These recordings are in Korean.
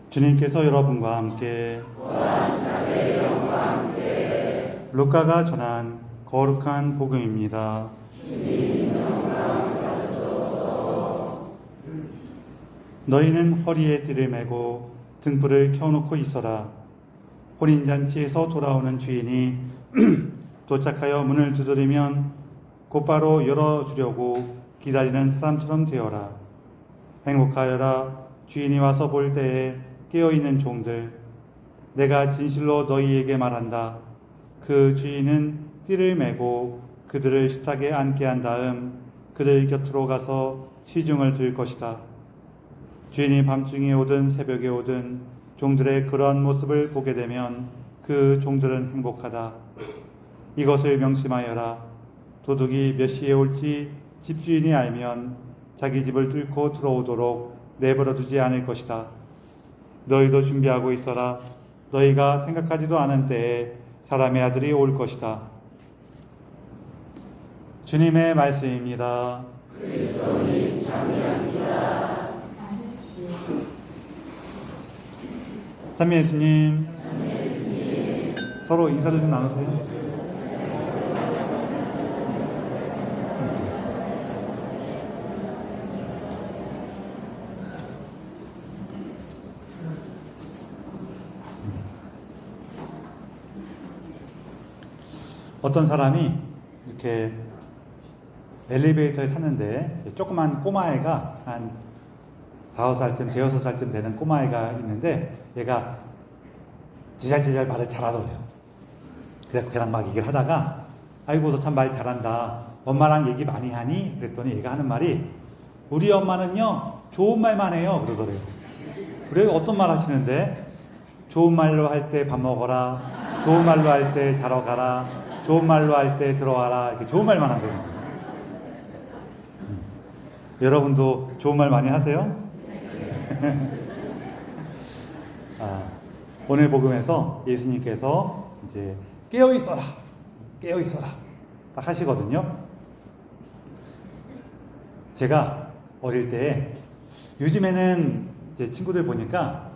주님께서 여러분과 함께 루카가 전한 거룩한 복음입니다. 너희는 허리에 띠를 메고 등불을 켜놓고 있어라. 혼인잔치에서 돌아오는 주인이 도착하여 문을 두드리면 곧바로 열어주려고 기다리는 사람처럼 되어라. 행복하여라. 주인이 와서 볼 때에 깨어있는 종들. 내가 진실로 너희에게 말한다. 그 주인은 띠를 메고 그들을 식탁에 앉게 한 다음 그들 곁으로 가서 시중을 들 것이다. 주인이 밤중에 오든 새벽에 오든 종들의 그러한 모습을 보게 되면 그 종들은 행복하다. 이것을 명심하여라. 도둑이 몇 시에 올지 집주인이 알면 자기 집을 뚫고 들어오도록 내버려 두지 않을 것이다. 너희도 준비하고 있어라. 너희가 생각하지도 않은 때에 사람의 아들이 올 것이다. 주님의 말씀입니다. 그리스도님 참여합니다. 찬미 예수님, 서로 인사를 좀 나누세요. 어떤 사람이 이렇게 엘리베이터에 탔는데 조그만 꼬마애가 한 5살쯤, 대여섯 살쯤 되는 꼬마애가 있는데 얘가 제잘제잘 말을 잘하더래요. 그래서 걔랑 막 얘기를 하다가 아이고 너 참 말 잘한다. 엄마랑 얘기 많이 하니? 그랬더니 얘가 하는 말이 우리 엄마는요 좋은 말만 해요 그러더래요. 그래요? 어떤 말 하시는데? 좋은 말로 할 때 밥 먹어라. 좋은 말로 할 때 자러 가라. 좋은 말로 할 때 들어와라. 이렇게 좋은 말만 한다는 거예요. 여러분도 좋은 말 많이 하세요? 오늘 복음에서 예수님께서 이제 깨어 있어라, 깨어 있어라 딱 하시거든요. 제가 어릴 때 요즘에는 이제 친구들 보니까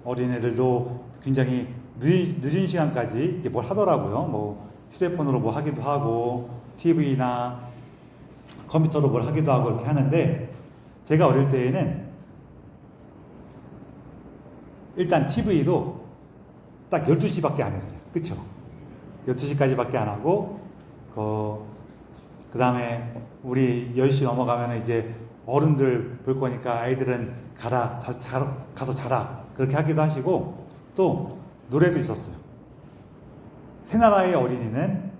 어린애들도 굉장히 늦은 시간까지 이제 뭘 하더라고요. 뭐 휴대폰으로 뭐 하기도 하고 TV나 컴퓨터로 뭘 하기도 하고 이렇게 하는데 제가 어릴 때에는 일단 TV도 딱 12시밖에 안 했어요. 그쵸? 12시까지밖에 안 하고 그 다음에 우리 10시 넘어가면 이제 어른들 볼 거니까 아이들은 가서 자라 그렇게 하기도 하시고 또 노래도 있었어요. 새나라의 어린이는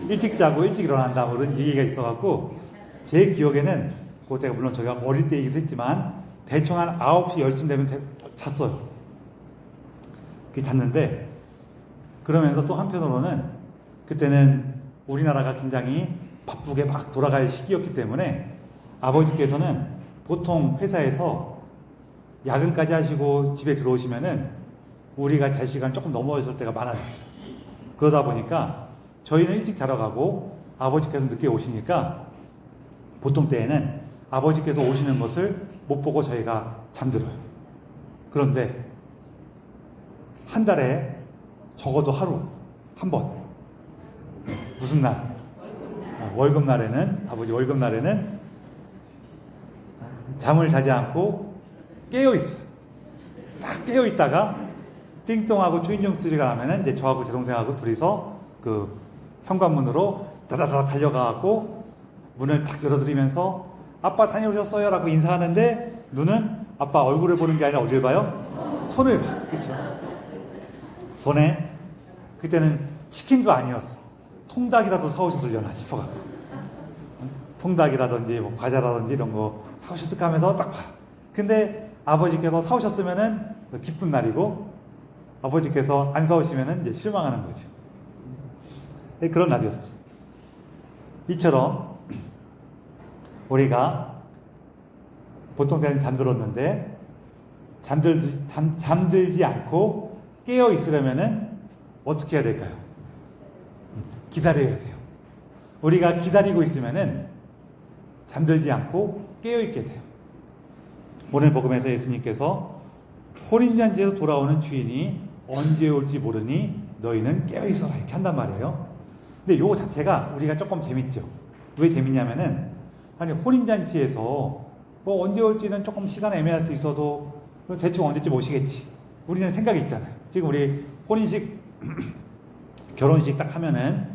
일찍 자고 일찍 일어난다 뭐 그런 얘기가 있어갖고 제 기억에는 그때가 물론 저희가 어릴 때이기도 했지만 대충 한 9시 10시 되면 잤어요. 그게 잤는데 그러면서 또 한편으로는 그때는 우리나라가 굉장히 바쁘게 막 돌아갈 시기였기 때문에 아버지께서는 보통 회사에서 야근까지 하시고 집에 들어오시면은 우리가 잘 시간 조금 넘어졌을 때가 많아졌어요. 그러다 보니까 저희는 일찍 자러 가고 아버지께서 늦게 오시니까 보통 때에는 아버지께서 오시는 것을 못 보고 저희가 잠들어요. 그런데 한 달에 적어도 하루 한 번 무슨 날? 월급날에는 아버지 월급날에는 잠을 자지 않고 깨어 있어요. 딱 깨어 있다가 띵동하고 초인종 소리가 나면은 이제 저하고 제 동생하고 둘이서 그 현관문으로 다다다닥 달려가갖고 문을 탁 열어드리면서 아빠 다녀오셨어요? 라고 인사하는데 눈은 아빠 얼굴을 보는 게 아니라 어딜 봐요? 손을 봐요. 그쵸? 손에 그때는 치킨도 아니었어. 통닭이라도 사오셨으려나 싶어갖고 통닭이라든지 뭐 과자라든지 이런 거 사오셨을까 하면서 딱 봐요. 근데 아버지께서 사오셨으면은 기쁜 날이고 아버지께서 안 사오시면은 이제 실망하는 거죠. 그런 날이었어. 이처럼 우리가 보통 때는 잠들었는데 잠들지 않고 깨어 있으려면은 어떻게 해야 될까요? 기다려야 돼요. 우리가 기다리고 있으면은 잠들지 않고 깨어 있게 돼요. 오늘 복음에서 예수님께서 혼인잔치에서 돌아오는 주인이 언제 올지 모르니 너희는 깨어있어라 이렇게 한단 말이에요. 근데 요거 자체가 우리가 조금 재밌죠. 왜 재밌냐면은 아니 혼인잔치에서 뭐 언제 올지는 조금 시간 애매할 수 있어도 대충 언제쯤 오시겠지. 우리는 생각이 있잖아요. 지금 우리 혼인식 결혼식 딱 하면은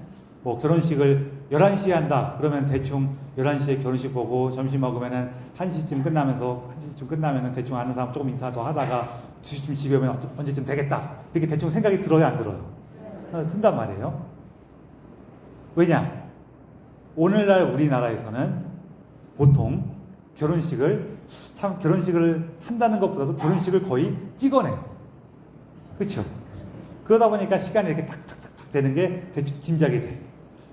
뭐 결혼식을 11시에 한다 그러면 대충 11시에 결혼식 보고 점심 먹으면은 1시쯤 끝나면은 대충 아는 사람 조금 인사도 하다가 2시쯤 집에 오면 언제쯤 되겠다 이렇게 대충 생각이 들어요 안 들어요? 든단 말이에요. 왜냐? 오늘날 우리나라에서는 보통 결혼식을 한다는 것보다도 결혼식을 거의 찍어내요. 그렇죠? 그러다 보니까 시간이 이렇게 탁탁탁탁 되는 게 대충 짐작이 돼.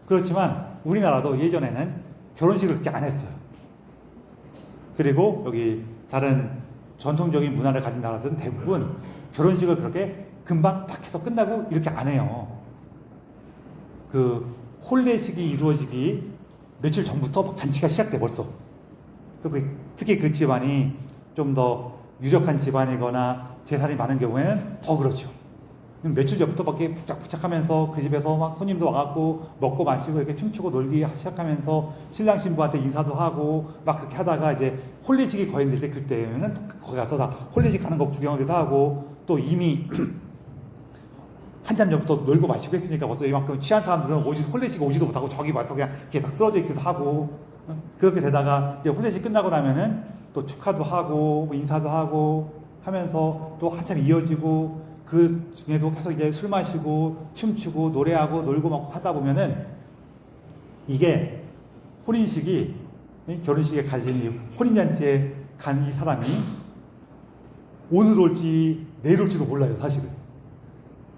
그렇지만 우리나라도 예전에는 결혼식을 그렇게 안 했어요. 그리고 여기 다른 전통적인 문화를 가진 나라들은 대부분 결혼식을 그렇게 금방 탁 해서 끝나고 이렇게 안 해요. 그 혼례식이 이루어지기 며칠 전부터 막 잔치가 시작돼 벌써. 특히 그 집안이 좀 더 유력한 집안이거나 재산이 많은 경우에는 더 그렇죠. 며칠 전부터 막 북적북적하면서 그 집에서 막 손님도 와갖고 먹고 마시고 이렇게 춤추고 놀기 시작하면서 신랑 신부한테 인사도 하고 막 그렇게 하다가 이제 혼례식이 거의 될 때 그때는 거기 가서 다 혼례식 가는 거 구경하기도 하고 또 이미 한참 전부터 놀고 마시고 했으니까 벌써 이만큼 취한 사람들은 혼례식 오지도 못하고 저기 와서 그냥 이렇게 딱 쓰러져 있기도 하고 그렇게 되다가 이제 혼례식 끝나고 나면은 또 축하도 하고 인사도 하고 하면서 또 한참 이어지고 그 중에도 계속 이제 술 마시고 춤추고 노래하고 놀고 막 하다 보면은 이게 혼인식이 결혼식에 가진 혼인잔치에 간 이 사람이 오늘 올지 내일 올지도 몰라요 사실은.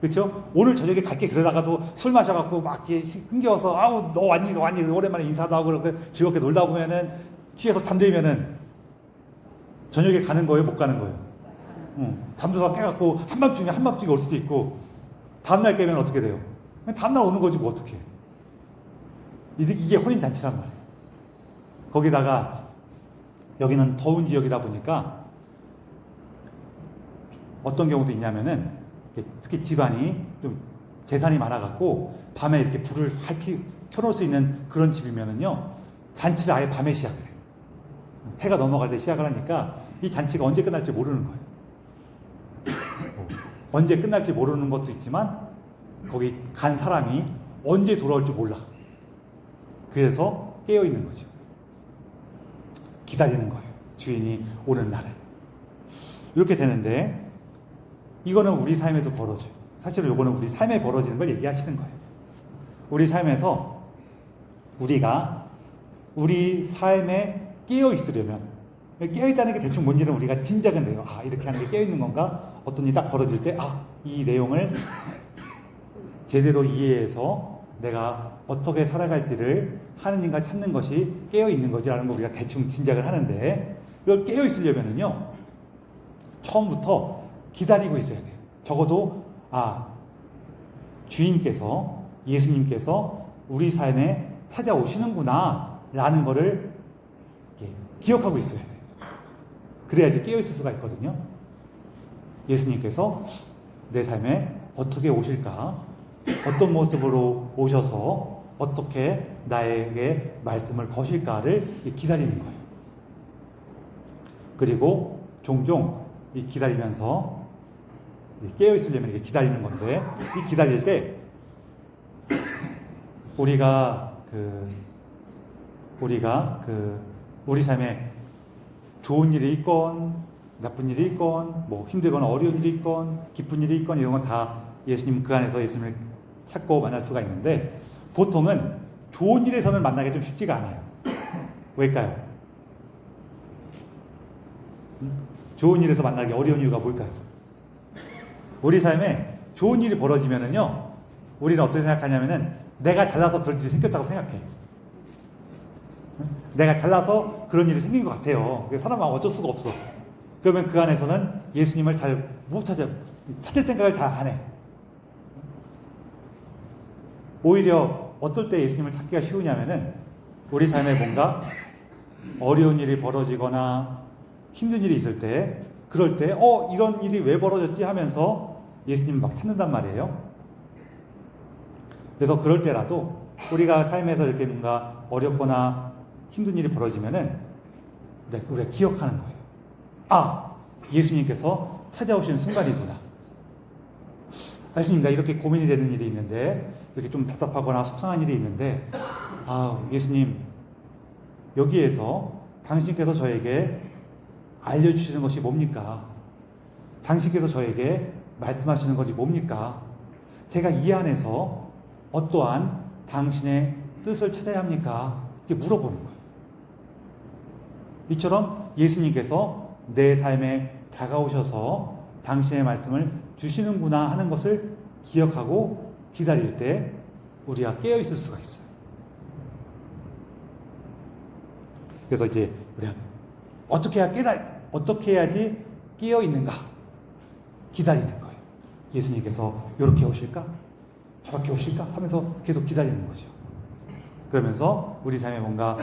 그렇죠? 오늘 저녁에 갈게 그러다가도 술 마셔갖고 막 이렇게 흥겨워서 아우 너 왔니 오랜만에 인사도 하고 그렇게 즐겁게 놀다 보면은 취해서 잠들면은 저녁에 가는 거예요 못 가는 거예요? 잠들다가 깨갖고 한밤중에 올 수도 있고 다음날 깨면 어떻게 돼요? 다음날 오는 거지 뭐 어떻게. 이게 혼인잔치란 말이에요. 거기다가 여기는 더운 지역이다 보니까 어떤 경우도 있냐면은 특히 집안이 좀 재산이 많아갖고 밤에 이렇게 불을 켜놓을 수 있는 그런 집이면은요 잔치를 아예 밤에 시작을 해요. 해가 넘어갈 때 시작을 하니까 이 잔치가 언제 끝날지 모르는 거예요. 언제 끝날지 모르는 것도 있지만 거기 간 사람이 언제 돌아올지 몰라. 그래서 깨어있는 거죠. 기다리는 거예요. 주인이 오는 날을. 이렇게 되는데 이거는 우리 삶에도 벌어져요. 사실은 이거는 우리 삶에 벌어지는 걸 얘기하시는 거예요. 우리 삶에서 우리가 우리 삶에 깨어있으려면 깨어있다는 게 대충 뭔지는 우리가 짐작은 돼요. 아 이렇게 하는 게 깨어있는 건가? 어떤 일이 딱 벌어질 때 이 내용을 제대로 이해해서 내가 어떻게 살아갈지를 하느님과 찾는 것이 깨어있는 거지라는 걸 우리가 대충 짐작을 하는데 이걸 깨어있으려면은요 처음부터 기다리고 있어야 돼요. 적어도 주인께서 예수님께서 우리 삶에 찾아오시는구나 라는 거를 기억하고 있어야 돼요. 그래야지 깨어있을 수가 있거든요. 예수님께서 내 삶에 어떻게 오실까? 어떤 모습으로 오셔서 어떻게 나에게 말씀을 거실까를 기다리는 거예요. 그리고 종종 기다리면서 깨어있으려면 이렇게 기다리는 건데 이 기다릴 때 우리가 우리 삶에 좋은 일이 있건 나쁜 일이 있건 뭐 힘들거나 어려운 일이 있건 기쁜 일이 있건 이런 건 다 예수님 그 안에서 예수님을 찾고 만날 수가 있는데 보통은 좋은 일에서는 만나기 좀 쉽지가 않아요. 왜일까요? 좋은 일에서 만나기 어려운 이유가 뭘까요? 우리 삶에 좋은 일이 벌어지면은요 우리는 어떻게 생각하냐면은 내가 잘나서 그런 일이 생겼다고 생각해. 내가 잘나서 그런 일이 생긴 것 같아요. 사람은 어쩔 수가 없어. 그러면 그 안에서는 예수님을 잘 못 찾을 생각을 잘 안 해. 오히려 어떨 때 예수님을 찾기가 쉬우냐면은 우리 삶에 뭔가 어려운 일이 벌어지거나 힘든 일이 있을 때 그럴 때 이런 일이 왜 벌어졌지 하면서 예수님을 막 찾는단 말이에요. 그래서 그럴 때라도 우리가 삶에서 이렇게 뭔가 어렵거나 힘든 일이 벌어지면은 우리가 기억하는 거예요. 예수님께서 찾아오신 순간이구나. 예수님, 나 이렇게 고민이 되는 일이 있는데, 이렇게 좀 답답하거나 속상한 일이 있는데, 예수님, 여기에서 당신께서 저에게 알려주시는 것이 뭡니까? 당신께서 저에게 말씀하시는 것이 뭡니까? 제가 이 안에서 어떠한 당신의 뜻을 찾아야 합니까? 이렇게 물어보는 거예요. 이처럼 예수님께서 내 삶에 다가오셔서 당신의 말씀을 주시는구나 하는 것을 기억하고 기다릴 때 우리가 깨어 있을 수가 있어요. 그래서 이제 우리가 어떻게 해야지 깨어 있는가? 기다리는 거예요. 예수님께서 이렇게 오실까? 저렇게 오실까? 하면서 계속 기다리는 거죠. 그러면서 우리 삶에 뭔가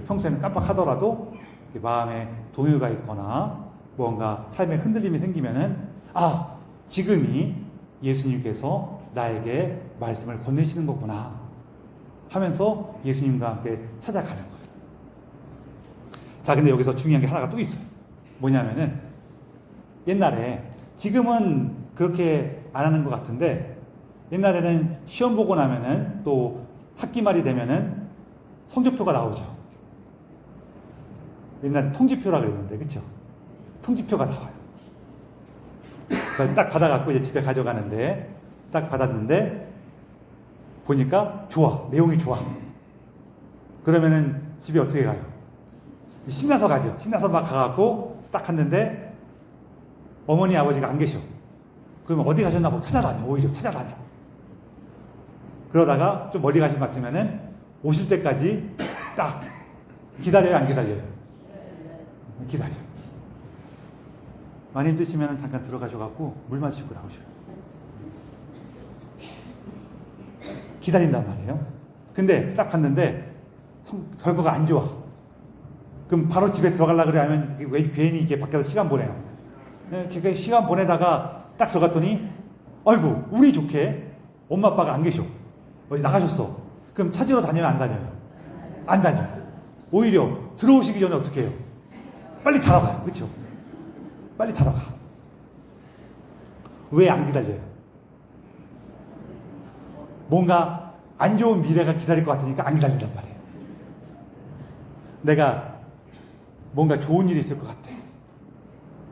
평소에는 깜빡하더라도 마음에 동요가 있거나 뭔가 삶에 흔들림이 생기면은 지금이 예수님께서 나에게 말씀을 건네시는 거구나 하면서 예수님과 함께 찾아가는 거예요. 자, 근데 여기서 중요한 게 하나가 또 있어요. 뭐냐면은 옛날에, 지금은 그렇게 안 하는 것 같은데, 옛날에는 시험 보고 나면은 또 학기 말이 되면은 성적표가 나오죠. 옛날에 통지표라 그랬는데, 그쵸? 통지표가 나와요. 그걸 딱 받아갖고 이제 집에 가져가는데, 딱 받았는데, 보니까 좋아. 내용이 좋아. 그러면은 집에 어떻게 가요? 신나서 가죠. 신나서 막 가갖고 딱 갔는데, 어머니, 아버지가 안 계셔. 그러면 어디 가셨나 보고 찾아다녀. 오히려 찾아다녀. 그러다가 좀 멀리 가신 것 같으면은 오실 때까지 딱 기다려요, 안 기다려요? 기다려요. 많이 힘드시면 잠깐 들어가셔갖고 물 마시고 나오셔요. 기다린단 말이에요. 근데 딱 갔는데 결과가 안 좋아. 그럼 바로 집에 들어가려고 그래? 아니면 왜 괜히 이게 밖에서 시간 보내요? 그러니까 시간 보내다가 딱 들어갔더니 아이고, 운이 좋게 엄마 아빠가 안 계셔. 어디 나가셨어. 그럼 찾으러 다녀요, 안 다녀요? 안 다녀요. 오히려 들어오시기 전에 어떻게 해요? 빨리 달아가요. 그렇죠? 빨리 달아가. 왜 안 기다려요? 뭔가 안 좋은 미래가 기다릴 것 같으니까 안 기다린단 말이에요. 내가 뭔가 좋은 일이 있을 것 같아.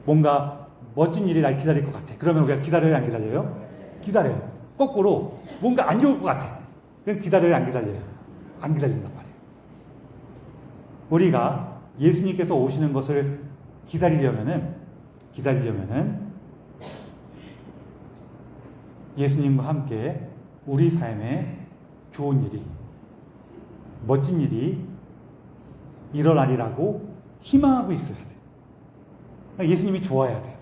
뭔가 멋진 일이 날 기다릴 것 같아. 그러면 우리가 기다려요, 안 기다려요? 기다려요. 거꾸로 뭔가 안 좋을 것 같아. 그럼 기다려요, 안 기다려요? 안 기다린단 말이에요. 우리가 예수님께서 오시는 것을 기다리려면은 예수님과 함께 우리 삶에 좋은 일이, 멋진 일이 일어나리라고 희망하고 있어야 돼. 예수님이 좋아야 돼.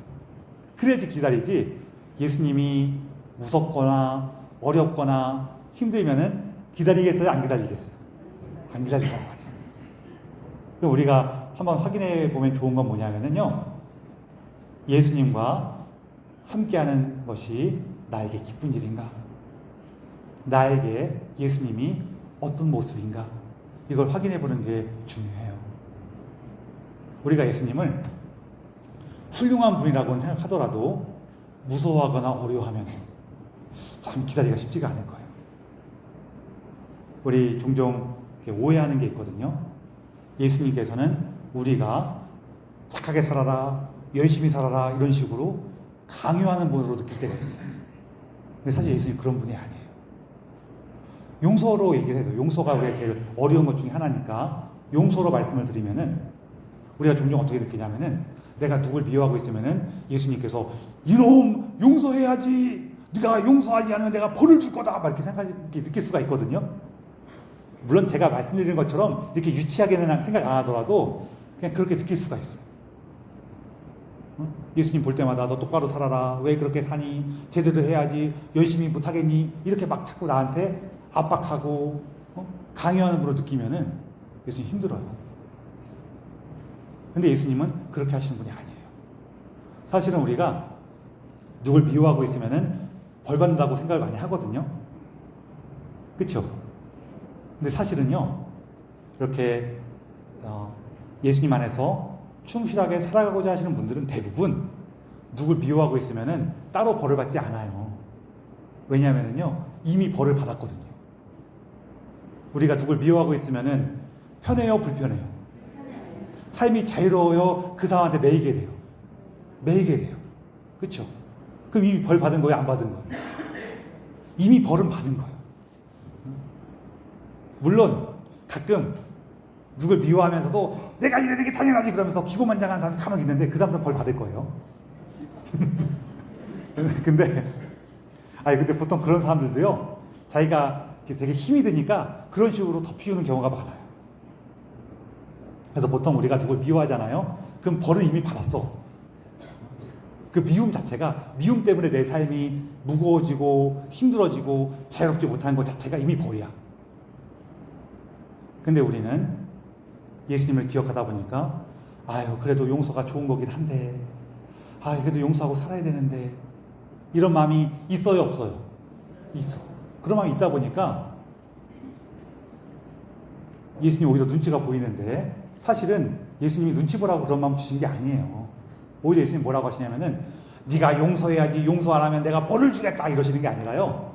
그래야지 기다리지. 예수님이 무섭거나 어렵거나 힘들면은 기다리겠어요, 안 기다리겠어요? 안 기다린단 말이에요. 우리가 한번 확인해 보면 좋은 건 뭐냐면요, 예수님과 함께하는 것이 나에게 기쁜 일인가? 나에게 예수님이 어떤 모습인가? 이걸 확인해 보는 게 중요해요. 우리가 예수님을 훌륭한 분이라고는 생각하더라도 무서워하거나 어려워하면 참 기다리기가 쉽지가 않을 거예요. 우리 종종 오해하는 게 있거든요. 예수님께서는 우리가 착하게 살아라, 열심히 살아라 이런 식으로 강요하는 분으로 느낄 때가 있어요. 근데 사실 예수님 그런 분이 아니에요. 용서로 얘기를 해도, 용서가 우리가 제일 어려운 것 중에 하나니까 용서로 말씀을 드리면은 우리가 종종 어떻게 느끼냐면은, 내가 누굴 미워하고 있으면은 예수님께서 이놈 용서해야지, 네가 용서하지 않으면 내가 벌을 줄 거다 막 이렇게 느낄 수가 있거든요. 물론 제가 말씀드리는 것처럼 이렇게 유치하게는 생각 안 하더라도 그냥 그렇게 느낄 수가 있어요. 예수님 볼 때마다 너 똑바로 살아라, 왜 그렇게 사니, 제대로 해야지, 열심히 못하겠니, 이렇게 막 자꾸 나한테 압박하고 강요하는 분으로 느끼면은 예수님 힘들어요. 근데 예수님은 그렇게 하시는 분이 아니에요. 사실은 우리가 누굴 미워하고 있으면은 벌 받는다고 생각을 많이 하거든요. 그쵸? 근데 사실은요, 이렇게 예수님 안에서 충실하게 살아가고자 하시는 분들은 대부분 누굴 미워하고 있으면은 따로 벌을 받지 않아요. 왜냐하면요, 이미 벌을 받았거든요. 우리가 누굴 미워하고 있으면은 편해요, 불편해요? 삶이 자유로워요, 그 사람한테 매이게 돼요? 매이게 돼요. 그쵸? 그럼 이미 벌 받은 거예요, 안 받은 거예요? 이미 벌은 받은 거예요. 물론 가끔 누굴 미워하면서도 내가 이래 되게 당연하지 그러면서 기고만장한 사람이 간혹 있는데 그 사람들은 벌 받을 거예요. 근데 보통 그런 사람들도요, 자기가 되게 힘이 드니까 그런 식으로 덮치우는 경우가 많아요. 그래서 보통 우리가 누굴 미워하잖아요. 그럼 벌은 이미 받았어. 그 미움 자체가, 미움 때문에 내 삶이 무거워지고 힘들어지고 자유롭지 못한 것 자체가 이미 벌이야. 근데 우리는 예수님을 기억하다 보니까 그래도 용서가 좋은 거긴 한데 그래도 용서하고 살아야 되는데 이런 마음이 있어요, 없어요? 있어. 그런 마음이 있다 보니까 예수님 오히려 눈치가 보이는데, 사실은 예수님이 눈치 보라고 그런 마음 주신 게 아니에요. 오히려 예수님 뭐라고 하시냐면은 네가 용서해야지, 용서 안 하면 내가 벌을 주겠다 이러시는 게 아니라요,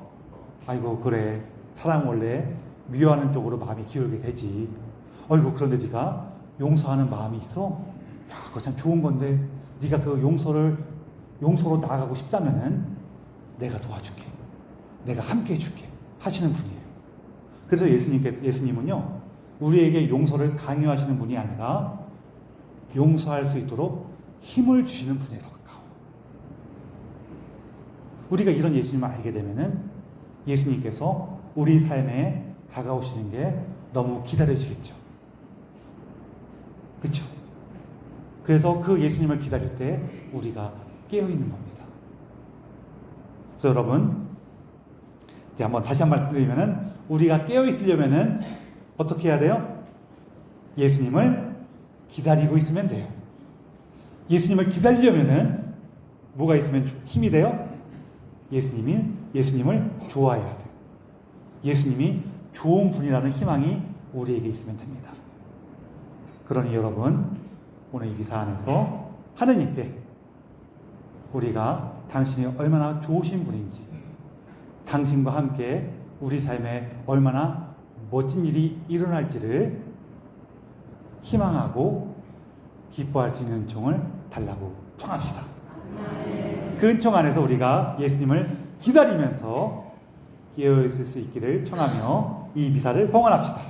아이고 그래, 사람 원래 미워하는 쪽으로 마음이 기울게 되지. 아이고 그런데 네가 용서하는 마음이 있어? 야, 그거 참 좋은 건데 네가 그 용서로 나아가고 싶다면은 내가 도와줄게, 내가 함께 해줄게 하시는 분이에요. 그래서 예수님은요, 우리에게 용서를 강요하시는 분이 아니라 용서할 수 있도록 힘을 주시는 분에 더 가까워요. 우리가 이런 예수님을 알게 되면은 예수님께서 우리 삶에 다가오시는 게 너무 기다려지겠죠. 그렇죠? 그래서 그 예수님을 기다릴 때 우리가 깨어있는 겁니다. 그래서 여러분, 이제 다시 한번 말씀드리면은, 우리가 깨어있으려면은 어떻게 해야 돼요? 예수님을 기다리고 있으면 돼요. 예수님을 기다리려면은 뭐가 있으면 힘이 돼요? 예수님을 좋아해야 돼요. 예수님이 좋은 분이라는 희망이 우리에게 있으면 됩니다. 그러니 여러분, 오늘 이 기사 안에서 하느님께 우리가 당신이 얼마나 좋으신 분인지, 당신과 함께 우리 삶에 얼마나 멋진 일이 일어날지를 희망하고 기뻐할 수 있는 은총을 달라고 청합시다. 그 은총 안에서 우리가 예수님을 기다리면서 깨어있을 수 있기를 청하며 이 미사를 봉헌합시다.